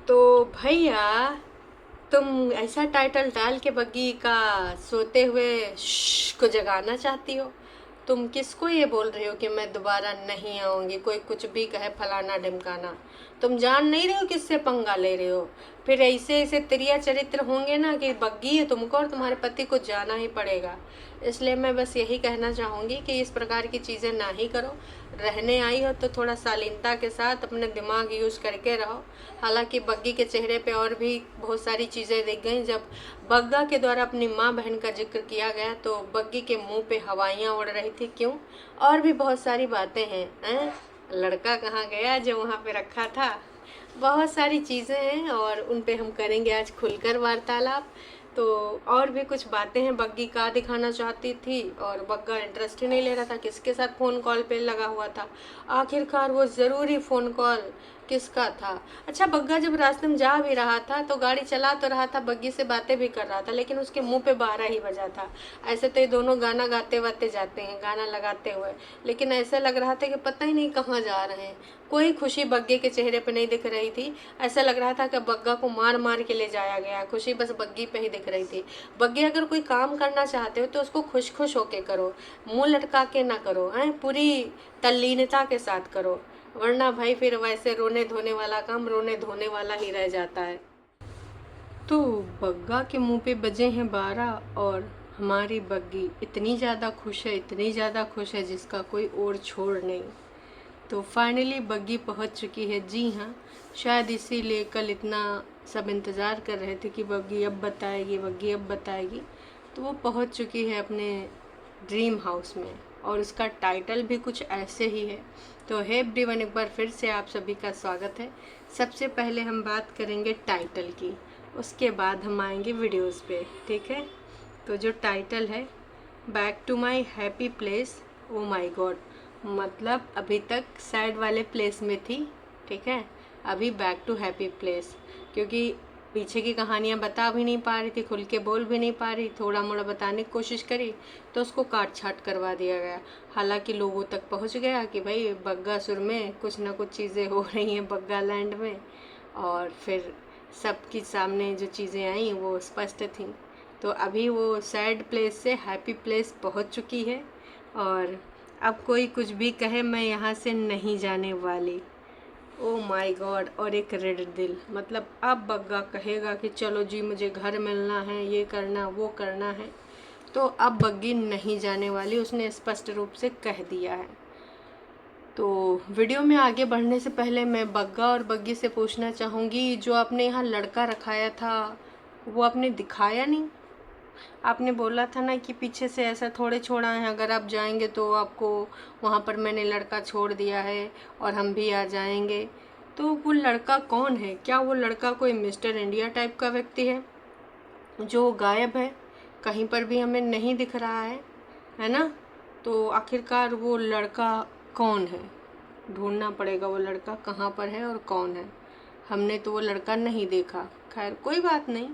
तो भैया, तुम ऐसा टाइटल डाल के बग्गी का सोते हुए को जगाना चाहती हो। तुम किसको ये बोल रही हो कि मैं दोबारा नहीं आऊंगी, कोई कुछ भी कहे फलाना ढिमकाना। तुम जान नहीं रहे हो किससे पंगा ले रहे हो। फिर ऐसे ऐसे त्रिया चरित्र होंगे ना कि बग्गी है तुमको और तुम्हारे पति को जाना ही पड़ेगा। इसलिए मैं बस यही कहना चाहूँगी कि इस प्रकार की चीज़ें ना ही करो। रहने आई हो तो थोड़ा शालीनता के साथ अपने दिमाग यूज़ करके रहो। हालांकि बग्गी के चेहरे पे और भी बहुत सारी चीज़ें दिख गई। जब बग्गा के द्वारा अपनी माँ बहन का जिक्र किया गया तो बग्गी के मुंह पे हवाइयाँ उड़ रही थी। क्यों? और भी बहुत सारी बातें हैं। लड़का कहाँ गया जो वहाँ पे रखा था। बहुत सारी चीज़ें हैं और उन पे हम करेंगे आज खुलकर वार्तालाप। तो और भी कुछ बातें हैं। बग्गी का दिखाना चाहती थी और बग्गा इंटरेस्ट ही नहीं ले रहा था। किसके साथ फ़ोन कॉल पे लगा हुआ था। आखिरकार वो ज़रूरी फ़ोन कॉल किसका था? अच्छा, बग्गा जब रास्ते में जा भी रहा था तो गाड़ी चला तो रहा था, बग्गी से बातें भी कर रहा था, लेकिन उसके मुंह पे 12 ही बजा था। ऐसे तो ये दोनों गाना गाते वाते जाते हैं, गाना लगाते हुए, लेकिन ऐसा लग रहा था कि पता ही नहीं कहाँ जा रहे हैं। कोई खुशी बग्गे के चेहरे पे नहीं दिख रही थी। ऐसा लग रहा था कि बग्गा को मार मार के ले जाया गया। खुशी बस बग्गी पे ही दिख रही थी। बग्गे, अगर कोई काम करना चाहते हो तो उसको खुश खुश होके करो, मुंह लटका के ना करो, हैं, पूरी तल्लीनता के साथ करो। वरना भाई फिर वैसे रोने धोने वाला काम रोने धोने वाला ही रह जाता है। तो बग्गा के मुंह पे बजे हैं 12 और हमारी बग्गी इतनी ज़्यादा खुश है, इतनी ज़्यादा खुश है जिसका कोई और छोड़ नहीं। तो फाइनली बग्गी पहुंच चुकी है। जी हाँ, शायद इसीलिए कल इतना सब इंतज़ार कर रहे थे कि बग्गी अब बताएगी, बग्गी अब बताएगी। तो वो पहुंच चुकी है अपने ड्रीम हाउस में और उसका टाइटल भी कुछ ऐसे ही है। तो हे एवरीवन, एक बार फिर से आप सभी का स्वागत है। सबसे पहले हम बात करेंगे टाइटल की, उसके बाद हम आएंगे वीडियोस पे, ठीक है। तो जो टाइटल है, back to my happy place, oh my god, मतलब अभी तक सैड वाले प्लेस में थी, ठीक है, अभी बैक टू हैप्पी प्लेस। क्योंकि पीछे की कहानियाँ बता भी नहीं पा रही थी, खुल के बोल भी नहीं पा रही, थोड़ा मोड़ा बताने की कोशिश करी तो उसको काट छाट करवा दिया गया। हालांकि लोगों तक पहुंच गया कि भाई बग्गासुर में कुछ ना कुछ चीज़ें हो रही हैं बग्गा लैंड में, और फिर सबके सामने जो चीज़ें आई वो स्पष्ट थी। तो अभी वो सैड प्लेस से हैप्पी प्लेस पहुंच चुकी है और अब कोई कुछ भी कहे मैं यहाँ से नहीं जाने वाली। ओ माय गॉड, और एक रेड दिल, मतलब अब बग्गा कहेगा कि चलो जी मुझे घर मिलना है, ये करना वो करना है। तो अब बग्गी नहीं जाने वाली, उसने स्पष्ट रूप से कह दिया है। तो वीडियो में आगे बढ़ने से पहले मैं बग्गा और बग्गी से पूछना चाहूँगी, जो आपने यहाँ लड़का रखाया था वो आपने दिखाया नहीं। आपने बोला था ना कि पीछे से ऐसा थोड़े छोड़ा है, अगर आप जाएंगे तो आपको वहाँ पर मैंने लड़का छोड़ दिया है और हम भी आ जाएंगे। तो वो लड़का कौन है? क्या वो लड़का कोई मिस्टर इंडिया टाइप का व्यक्ति है जो गायब है, कहीं पर भी हमें नहीं दिख रहा है ना? तो आखिरकार वो लड़का कौन है? ढूंढना पड़ेगा वो लड़का कहाँ पर है और कौन है। हमने तो वो लड़का नहीं देखा। खैर कोई बात नहीं।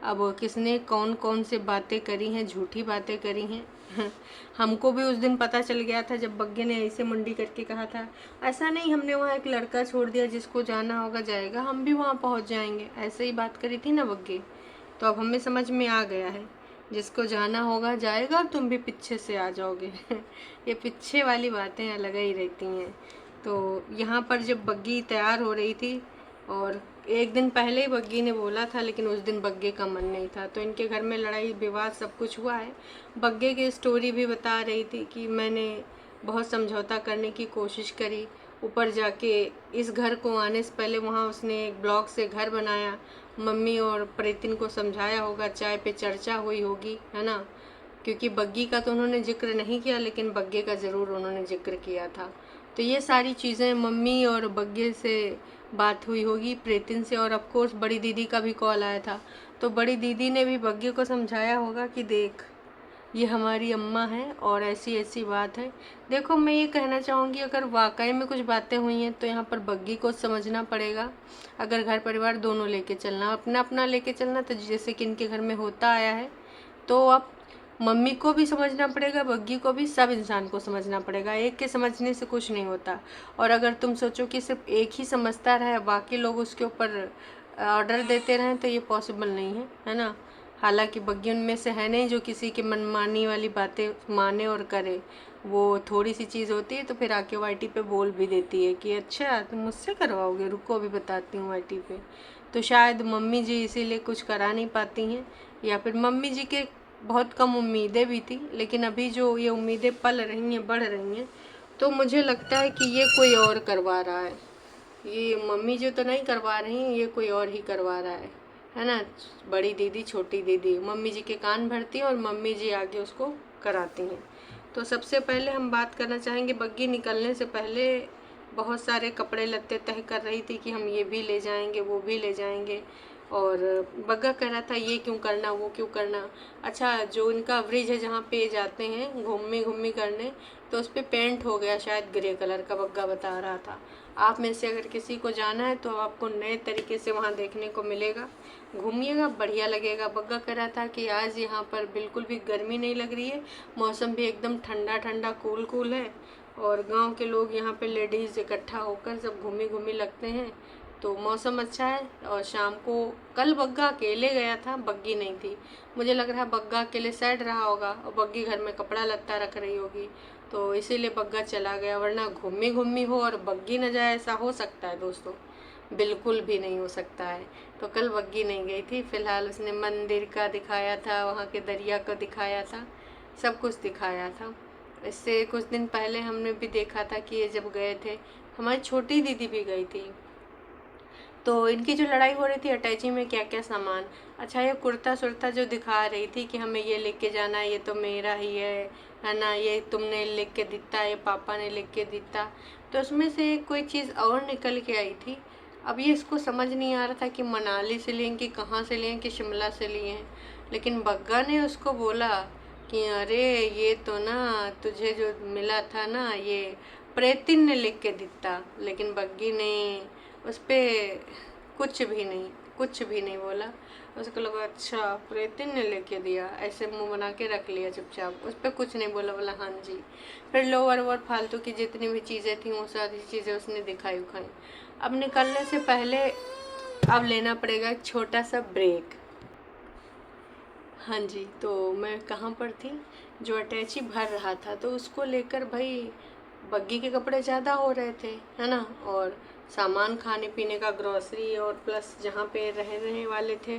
अब किसने कौन कौन से बातें करी हैं, झूठी बातें करी हैं हमको भी उस दिन पता चल गया था जब बग्गे ने ऐसे मुंडी करके कहा था, ऐसा नहीं हमने वहाँ एक लड़का छोड़ दिया, जिसको जाना होगा जाएगा, हम भी वहाँ पहुँच जाएंगे, ऐसे ही बात करी थी ना बग्गे। तो अब हमें समझ में आ गया है, जिसको जाना होगा जाएगा और तुम भी पीछे से आ जाओगे ये पीछे वाली बातें अलग ही रहती हैं। तो यहाँ पर जब बग्गी तैयार हो रही थी, और एक दिन पहले ही बग्गी ने बोला था, लेकिन उस दिन बग्गे का मन नहीं था, तो इनके घर में लड़ाई विवाद सब कुछ हुआ है। बग्गे की स्टोरी भी बता रही थी कि मैंने बहुत समझौता करने की कोशिश करी, ऊपर जाके इस घर को आने से पहले वहाँ उसने एक ब्लॉक से घर बनाया, मम्मी और प्रीतिन को समझाया होगा, चाय पे चर्चा हुई होगी, है ना? क्योंकि बग्गी का तो उन्होंने जिक्र नहीं किया, लेकिन बग्गे का ज़रूर उन्होंने जिक्र किया था। तो ये सारी चीज़ें मम्मी और बग्गे से बात हुई होगी, प्रीतिन से, और ऑफ कोर्स बड़ी दीदी का भी कॉल आया था। तो बड़ी दीदी ने भी बग्गे को समझाया होगा कि देख, ये हमारी अम्मा है और ऐसी ऐसी बात है। देखो मैं ये कहना चाहूँगी, अगर वाकई में कुछ बातें हुई हैं तो यहाँ पर बग्गी को समझना पड़ेगा। अगर घर परिवार दोनों लेके चलना, अपना अपना लेके चलना, तो जैसे कि इनके घर में होता आया है, तो अब मम्मी को भी समझना पड़ेगा, बग्गी को भी, सब इंसान को समझना पड़ेगा। एक के समझने से कुछ नहीं होता। और अगर तुम सोचो कि सिर्फ एक ही समझता रहे, बाकी लोग उसके ऊपर ऑर्डर देते रहें तो ये पॉसिबल नहीं है ना। हालांकि बग्गी उनमें से है नहीं जो किसी की मनमानी वाली बातें माने और करे। वो थोड़ी सी चीज़ होती है तो फिर आके वाईटी पे बोल भी देती है कि अच्छा तुम मुझसे करवाओगे, रुको अभी बताती हूँ वाईटी पे। तो शायद मम्मी जी इसीलिए कुछ करा नहीं पाती हैं, या फिर मम्मी जी के बहुत कम उम्मीदें भी थी, लेकिन अभी जो ये उम्मीदें पल रही हैं, बढ़ रही हैं, तो मुझे लगता है कि ये कोई और करवा रहा है। ये मम्मी जो तो नहीं करवा रही हैं, ये कोई और ही करवा रहा है ना। बड़ी दीदी छोटी दीदी मम्मी जी के कान भरती हैं और मम्मी जी आगे उसको कराती हैं। तो सबसे पहले हम बात करना चाहेंगे, बग्गी निकलने से पहले बहुत सारे कपड़े लत्ते तय कर रही थी कि हम ये भी ले जाएंगे, वो भी ले जाएंगे। और बग्गा कह रहा था ये क्यों करना, वो क्यों करना। अच्छा, जो इनका ब्रिज है जहाँ पे जाते हैं घूमी घूमी करने, तो उस पर पेंट हो गया शायद ग्रे कलर का, बग्गा बता रहा था। आप में से अगर किसी को जाना है तो आपको नए तरीके से वहाँ देखने को मिलेगा, घूमिएगा, बढ़िया लगेगा। बग्गा कह रहा था कि आज यहाँ पर बिल्कुल भी गर्मी नहीं लग रही है, मौसम भी एकदम ठंडा ठंडा कूल कूल है, और गांव के लोग यहाँ पे लेडीज़ इकट्ठा होकर सब घूमी घूमी लगते हैं, तो मौसम अच्छा है। और शाम को कल बग्गा अकेले गया था, बग्गी नहीं थी। मुझे लग रहा है बग्गा अकेले सैड रहा होगा और बग्गी घर में कपड़ा लत्ता रख रही होगी, तो इसीलिए बग्गा चला गया। वरना घूमी घूमी हो और बग्गी न जाए, ऐसा हो सकता है दोस्तों? बिल्कुल भी नहीं हो सकता है। तो कल बग्गी नहीं गई थी। फिलहाल उसने मंदिर का दिखाया था, वहाँ के दरिया को दिखाया था, सब कुछ दिखाया था। इससे कुछ दिन पहले हमने भी देखा था कि ये जब गए थे, हमारी छोटी दीदी भी गई थी, तो इनकी जो लड़ाई हो रही थी अटैची में क्या क्या सामान। अच्छा, ये कुर्ता सुर्ता जो दिखा रही थी कि हमें ये लेके जाना है, ये तो मेरा ही है ना, ये तुमने लिख के दिता, ये पापा ने लिख के दिता, तो उसमें से कोई चीज़ और निकल के आई थी। अब ये इसको समझ नहीं आ रहा था कि मनाली से लिए कि कहाँ से लिए कि शिमला से लिए हैं। लेकिन बग्गा ने उसको बोला कि अरे ये तो ना तुझे जो मिला था ना, ये प्रेतिन ने लिख के दिता। लेकिन बग्गी ने उस पर कुछ भी नहीं बोला। उसको लगा अच्छा प्रेतिन ने लेके दिया, ऐसे मुंह बना के रख लिया चुपचाप, उस पर कुछ नहीं बोला, बोला हाँ जी। फिर लोअर वोअर फालतू की जितनी भी चीज़ें थी वो सारी चीज़ें उसने दिखाई उखाई। अब निकलने से पहले अब लेना पड़ेगा एक छोटा सा ब्रेक। हाँ जी, तो मैं कहाँ पर थी, जो अटैची भर रहा था तो उसको लेकर भाई बग्गी के कपड़े ज़्यादा हो रहे थे, है ना, और सामान खाने पीने का, ग्रॉसरी, और प्लस जहाँ पे रहने वाले थे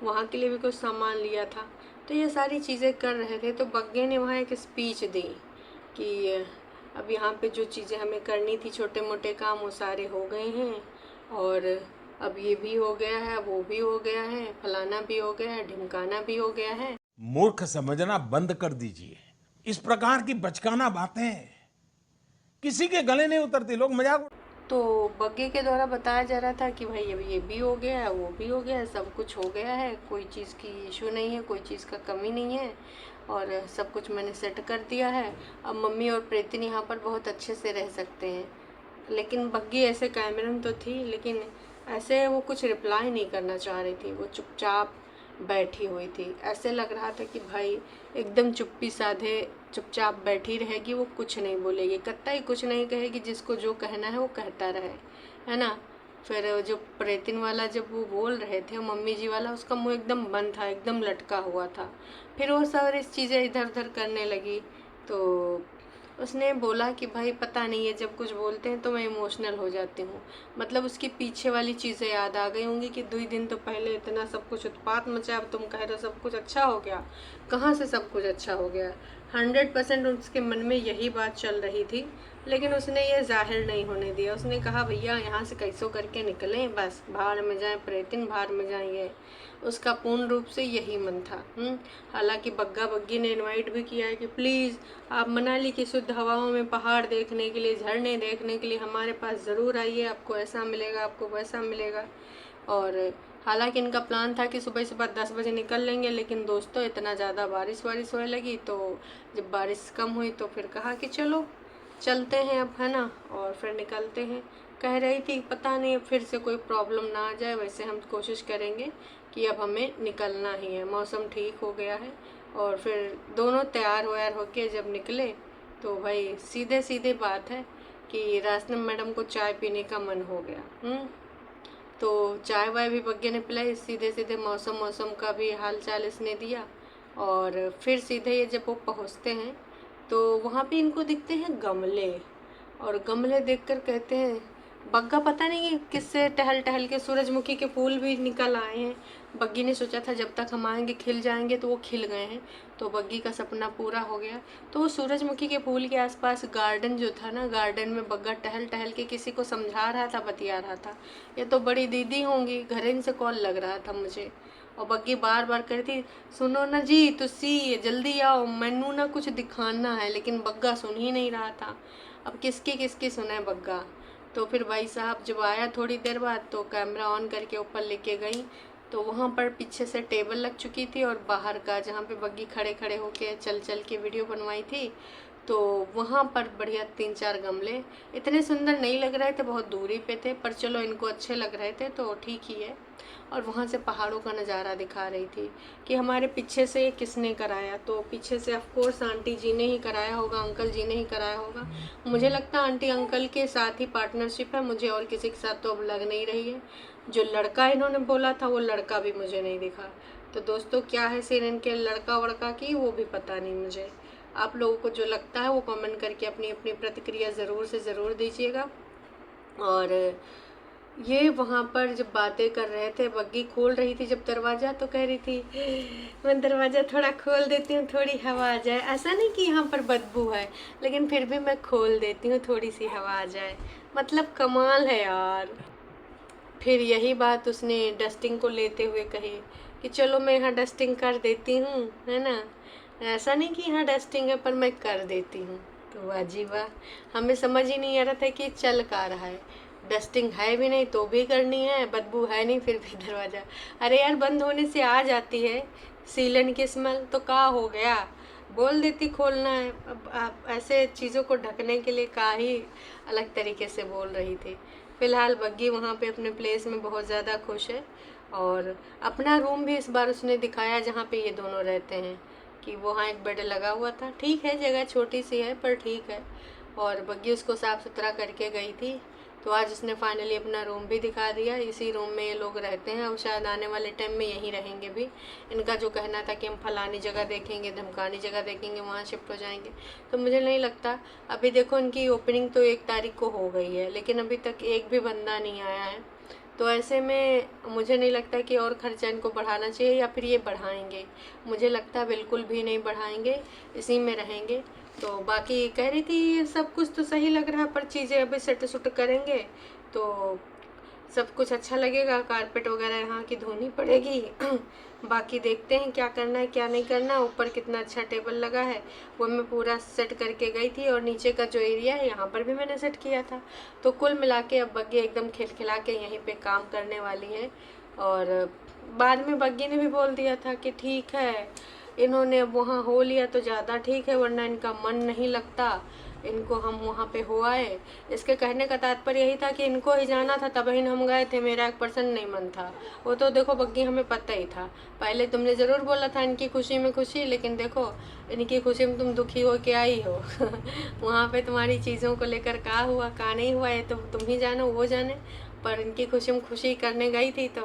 वहाँ के लिए भी कुछ सामान लिया था। तो ये सारी चीज़ें कर रहे थे, तो बग्गे ने वहाँ एक स्पीच दी कि अब यहाँ पे जो चीज़ें हमें करनी थी, छोटे मोटे काम, वो सारे हो गए हैं, और अब ये भी हो गया है, वो भी हो गया है, फलाना भी हो गया है, ढिमकाना भी हो गया है। मूर्ख समझना बंद कर दीजिए। इस प्रकार की बचकाना बातें किसी के गले नहीं उतरती, लोग मजाक तो बग्गे के द्वारा बताया जा रहा था कि भाई अब ये भी हो गया है, वो भी हो गया है, सब कुछ हो गया है, कोई चीज़ की इशू नहीं है, कोई चीज़ का कमी नहीं है, और सब कुछ मैंने सेट कर दिया है। अब मम्मी और प्रीतिन यहाँ पर बहुत अच्छे से रह सकते हैं। लेकिन बग्गी ऐसे कैमरन तो थी, लेकिन ऐसे वो कुछ रिप्लाई नहीं करना चाह रही थी, वो चुपचाप बैठी हुई थी। ऐसे लग रहा था कि भाई एकदम चुप्पी साधे चुपचाप बैठी रहेगी, वो कुछ नहीं बोलेगी, कतई कुछ नहीं कहेगी, जिसको जो कहना है वो कहता रहे, है ना। फिर जो प्रेतिन वाला जब वो बोल रहे थे, मम्मी जी वाला, उसका मुंह एकदम बंद था, एकदम लटका हुआ था। फिर वो सारी चीज़ें इधर उधर करने लगी, तो उसने बोला कि भाई पता नहीं है, जब कुछ बोलते हैं तो मैं इमोशनल हो जाती हूँ। मतलब उसकी पीछे वाली चीज़ें याद आ गई होंगी कि 2 दिन तो पहले इतना सब कुछ उत्पात मचा, अब तुम कह रहे हो सब कुछ अच्छा हो गया। कहाँ से सब कुछ अच्छा हो गया? 100% उसके मन में यही बात चल रही थी, लेकिन उसने ये जाहिर नहीं होने दिया। उसने कहा भैया यहाँ से कैसो करके निकलें, बस भाड़ में जाएं प्रेतिन, भाड़ में जाएंगे। उसका पूर्ण रूप से यही मन था। हालांकि बग्गा बग्गी ने इनवाइट भी किया है कि प्लीज़ आप मनाली की शुद्ध हवाओं में पहाड़ देखने के लिए, झरने देखने के लिए हमारे पास ज़रूर आइए, आपको ऐसा मिलेगा, आपको वैसा मिलेगा। और हालांकि इनका प्लान था कि सुबह सुबह 10 बजे निकल लेंगे, लेकिन दोस्तों इतना ज़्यादा बारिश वारिश होने लगी, तो जब बारिश कम हुई तो फिर कहा कि चलो चलते हैं अब, है ना, और फिर निकलते हैं। कह रही थी पता नहीं फिर से कोई प्रॉब्लम ना आ जाए, वैसे हम कोशिश करेंगे कि अब हमें निकलना ही है, मौसम ठीक हो गया है। और फिर दोनों तैयार व्यार होके जब निकले, तो भाई सीधे सीधे बात है कि रासनम मैडम को चाय पीने का मन हो गया। तो चाय वाय भी बग्गे ने पिलाई, सीधे सीधे मौसम का भी हाल चाल इसने दिया। और फिर सीधे ये जब वो पहुँचते हैं तो वहाँ पे इनको दिखते हैं गमले, और गमले देखकर कहते हैं बग्गा पता नहीं किससे टहल टहल के सूरजमुखी के फूल भी निकल आए हैं। बग्गी ने सोचा था जब तक हम आएंगे खिल जाएंगे, तो वो खिल गए हैं, तो बग्गी का सपना पूरा हो गया। तो वो सूरजमुखी के फूल के आसपास गार्डन जो था ना, गार्डन में बग्गा टहल टहल के किसी को समझा रहा था, बतिया रहा था। ये तो बड़ी दीदी होंगी, घरेन से कॉल लग रहा था मुझे। और बग्गी बार बार कहती सुनो ना जी तुसी जल्दी आओ, मैनू ना कुछ दिखाना है, लेकिन बग्गा सुन ही नहीं रहा था। अब किसकी सुने बग्गा। तो फिर भाई साहब जब आया थोड़ी देर बाद, तो कैमरा ऑन करके ऊपर लेके गई, तो वहाँ पर पीछे से टेबल लग चुकी थी, और बाहर का जहाँ पे बग्गी खड़े खड़े होके चल चल के वीडियो बनवाई थी, तो वहाँ पर बढ़िया 3-4 गमले, इतने सुंदर नहीं लग रहे थे, बहुत दूरी पे थे, पर चलो इनको अच्छे लग रहे थे तो ठीक ही है। और वहाँ से पहाड़ों का नज़ारा दिखा रही थी कि हमारे पीछे से ये किसने कराया। तो पीछे से ऑफ कोर्स आंटी जी ने ही कराया होगा, अंकल जी ने ही कराया होगा। मुझे लगता है आंटी अंकल के साथ ही पार्टनरशिप है, मुझे और किसी के साथ तो अब लग नहीं रही है। जो लड़का इन्होंने बोला था वो लड़का भी मुझे नहीं दिखा। तो दोस्तों क्या है सीन इनके लड़का वड़का की, वो भी पता नहीं मुझे। आप लोगों को जो लगता है वो कमेंट करके अपनी अपनी प्रतिक्रिया ज़रूर से ज़रूर दीजिएगा। और ये वहाँ पर जब बातें कर रहे थे, बग्गी खोल रही थी जब दरवाज़ा, तो कह रही थी मैं दरवाज़ा थोड़ा खोल देती हूँ, थोड़ी हवा आ जाए। ऐसा नहीं कि यहाँ पर बदबू है, लेकिन फिर भी मैं खोल देती हूँ, थोड़ी सी हवा आ जाए। मतलब कमाल है यार। फिर यही बात उसने डस्टिंग को लेते हुए कही कि चलो मैं यहाँ डस्टिंग कर देती हूँ, है ना। ऐसा नहीं कि यहाँ डस्टिंग है, पर मैं कर देती हूँ। तो वाह जी वाह, हमें समझ ही नहीं आ रहा था कि चल का रहा है। डस्टिंग है भी नहीं तो भी करनी है, बदबू है नहीं फिर भी दरवाज़ा। अरे यार बंद होने से आ जाती है सीलन की स्मेल, तो का हो गया, बोल देती खोलना है। अब आप ऐसे चीज़ों को ढकने के लिए का ही अलग तरीके से बोल रही थी। फिलहाल बग्गी वहाँ पे अपने प्लेस में बहुत ज़्यादा खुश है। और अपना रूम भी इस बार उसने दिखाया जहाँ पे ये दोनों रहते हैं, कि वहाँ एक बेड लगा हुआ था। ठीक है जगह छोटी सी है पर ठीक है। और बग्गी उसको साफ़ सुथरा करके गई थी। तो आज उसने फाइनली अपना रूम भी दिखा दिया। इसी रूम में ये लोग रहते हैं, और शायद आने वाले टाइम में यहीं रहेंगे भी। इनका जो कहना था कि हम फलानी जगह देखेंगे, धमकानी जगह देखेंगे, वहाँ शिफ्ट हो जाएंगे, तो मुझे नहीं लगता। अभी देखो इनकी ओपनिंग तो 1 तारीख को हो गई है, लेकिन अभी तक एक भी बंदा नहीं आया है। तो ऐसे में मुझे नहीं लगता कि और खर्चा इनको बढ़ाना चाहिए, या फिर ये बढ़ाएंगे। मुझे लगता है बिल्कुल भी नहीं बढ़ाएंगे, इसी में रहेंगे। तो बाकी कह रही थी सब कुछ तो सही लग रहा, पर चीज़ें अभी सेट सुट करेंगे तो सब कुछ अच्छा लगेगा। कारपेट वगैरह यहाँ की धोनी पड़ेगी बाकी देखते हैं क्या करना है क्या नहीं करना। ऊपर कितना अच्छा टेबल लगा है वो मैं पूरा सेट करके गई थी, और नीचे का जो एरिया है यहाँ पर भी मैंने सेट किया था। तो कुल मिला के अब बग्गी एकदम खिलखिला के यहीं पे काम करने वाली है। और बाद में बग्गी ने भी बोल दिया था कि ठीक है, इन्होंने वहाँ हो लिया तो ज़्यादा ठीक है, वरना इनका मन नहीं लगता, इनको हम वहाँ पे हो आए। इसके कहने का तात्पर्य यही था कि इनको ही जाना था, तभी हम गए थे, मेरा 1% नहीं मन था। वो तो देखो बग्गी हमें पता ही था, पहले तुमने ज़रूर बोला था इनकी खुशी में खुशी, लेकिन देखो इनकी खुशी में तुम दुखी हो के आई हो वहाँ पे तुम्हारी चीज़ों को लेकर का हुआ का नहीं हुआ ये तो तुम ही जानो, वो जाने। पर इनकी खुशी में खुशी करने गई थी, तो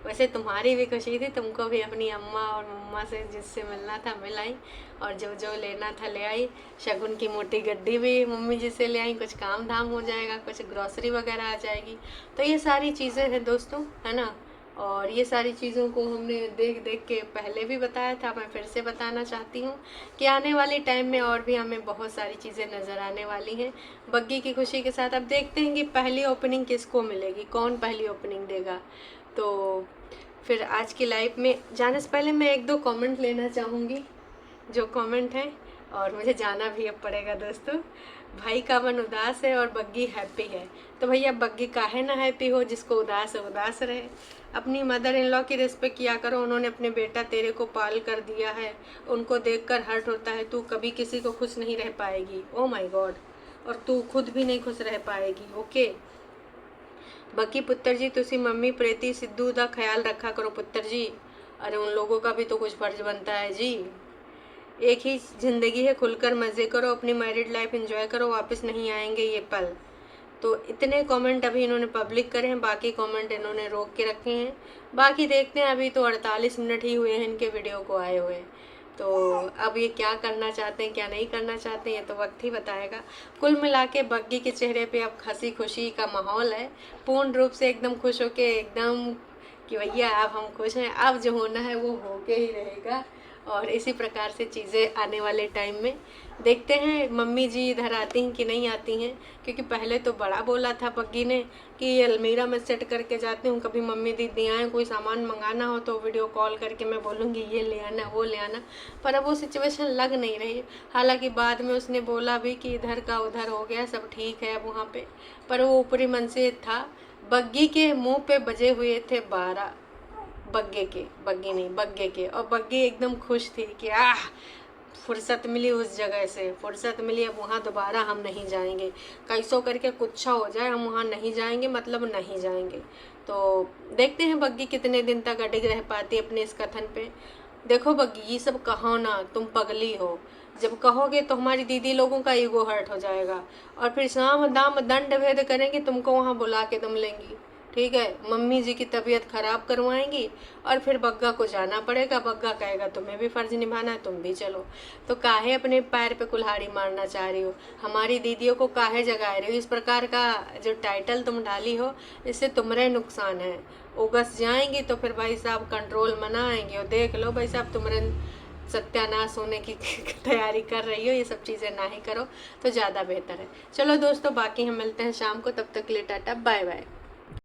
वैसे तुम्हारी भी खुशी थी, तुमको भी अपनी अम्मा और मम्मा से जिससे मिलना था मिल आई, और जो जो लेना था ले आई। शगुन की मोटी गड्डी भी मम्मी जी से ले आई, कुछ काम धाम हो जाएगा, कुछ ग्रॉसरी वगैरह आ जाएगी। तो ये सारी चीज़ें हैं दोस्तों, है ना। और ये सारी चीज़ों को हमने देख देख के पहले भी बताया था, मैं फिर से बताना चाहती हूँ कि आने वाले टाइम में और भी हमें बहुत सारी चीज़ें नज़र आने वाली हैं बग्गी की खुशी के साथ। अब देखते हैं कि पहली ओपनिंग किसको मिलेगी, कौन पहली ओपनिंग देगा। तो फिर आज की लाइव में जाने से पहले मैं 1-2 कमेंट लेना चाहूँगी, जो कमेंट है, और मुझे जाना भी अब पड़ेगा दोस्तों। भाई का मन उदास है और बग्गी हैप्पी है, तो भैया बग्गी काहे ना हैप्पी हो, जिसको उदास है उदास रहे। अपनी मदर इन लॉ की रिस्पेक्ट किया करो, उन्होंने अपने बेटा तेरे को पाल कर दिया है, उनको देखकर हर्ट होता है, तू कभी किसी को खुश नहीं रह पाएगी, ओ माय गॉड, और तू खुद भी नहीं खुश रह पाएगी, ओके। बाकी पुत्र जी तुसी मम्मी प्रीति सिद्धू का ख्याल रखा करो पुत्र जी। अरे उन लोगों का भी तो कुछ फर्ज बनता है जी, एक ही ज़िंदगी है, खुलकर मज़े करो, अपनी मैरिड लाइफ एंजॉय करो, वापस नहीं आएंगे ये पल। तो इतने कमेंट अभी इन्होंने पब्लिक करे हैं, बाकी कमेंट इन्होंने रोक के रखे हैं। बाकी देखते हैं, अभी तो 48 मिनट ही हुए हैं इनके वीडियो को आए हुए। तो अब ये क्या करना चाहते हैं क्या नहीं करना चाहते हैं ये तो वक्त ही बताएगा। कुल मिला के बग्गी के चेहरे पे अब हंसी खुशी का माहौल है, पूर्ण रूप से एकदम खुश होके एकदम कि भैया अब हम खुश हैं, अब जो होना है वो होके ही रहेगा। और इसी प्रकार से चीज़ें आने वाले टाइम में देखते हैं मम्मी जी इधर आती हैं कि नहीं आती हैं, क्योंकि पहले तो बड़ा बोला था बग्गी ने कि अलमीरा में सेट करके जाती हूँ, कभी मम्मी दीदी आए कोई सामान मंगाना हो तो वीडियो कॉल करके मैं बोलूँगी ये ले आना वो ले आना, पर अब वो सिचुएशन लग नहीं रही। हालांकि बाद में उसने बोला भी कि इधर का उधर हो गया, सब ठीक है अब वहाँ पे, पर वो ऊपरी मन से था। बग्गी के मुंह पे बजे हुए थे 12, बग्गे के, और बग्गी एकदम खुश थी कि फुर्सत मिली, उस जगह से फुर्सत मिली, अब वहाँ दोबारा हम नहीं जाएंगे, कैसो करके कुछ हो जाए हम वहाँ नहीं जाएंगे, मतलब नहीं जाएंगे। तो देखते हैं बग्गी कितने दिन तक अडिग रह पाती है अपने इस कथन पे। देखो बग्गी, ये सब कहो ना, तुम पगली हो, जब कहोगे तो हमारी दीदी लोगों का ईगो हर्ट हो जाएगा और फिर साम दाम दंड भेद करेंगे, तुमको वहाँ बुला के दम लेंगी, ठीक है। मम्मी जी की तबीयत खराब करवाएंगी और फिर बग्गा को जाना पड़ेगा, बग्गा कहेगा तुम्हें भी फर्ज निभाना है, तुम भी चलो। तो काहे अपने पैर पे कुल्हाड़ी मारना चाह रही हो, हमारी दीदियों को काहे जगा रही हो, इस प्रकार का जो टाइटल तुम डाली हो इससे तुम्हारे नुकसान है। उगस जाएंगी तो फिर भाई साहब कंट्रोल मनाएंगे, और देख लो भाई साहब तुम्हारे सत्यानाश होने की तैयारी कर रही हो, ये सब चीज़ें ना ही करो तो ज़्यादा बेहतर है। चलो दोस्तों, बाकी हम मिलते हैं शाम को, तब तक के लिए टाटा बाय बाय।